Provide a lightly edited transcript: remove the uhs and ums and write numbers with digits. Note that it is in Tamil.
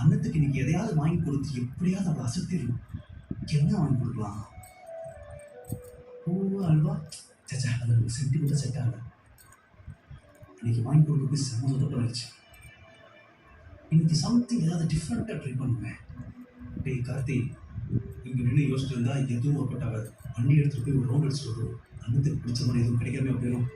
அன்னத்துக்கு இன்னைக்கு எதையாவது வாங்கி கொடுத்து எப்படியாவது அவளை அசத்திடணும். என்ன வாங்கி கொடுக்கலாம்? பூ அல்வா? சச்சா, அது சென்டிமெண்ட்டாக செட் ஆகல. இன்னைக்கு வாங்கி கொடுக்க செம்ம சொதப்பலாயிடுச்சு. இன்னைக்கு சம்திங் ஏதாவது டிஃப்ரெண்ட்டாக ட்ரை பண்ணுவேன். டேய் கார்த்தி, இங்கே நின்று யோசிச்சுட்டு இருந்தா எதுவும் ஒர்க் அவுட் ஆகாது. வண்டி எடுத்துகிட்டு போய் ஒரு ரவுண்ட் அடிச்சுட்டு வருவோம். அன்னத்துக்கு பிடிச்ச மாதிரி எதுவும் கிடைக்காம போயிடும்.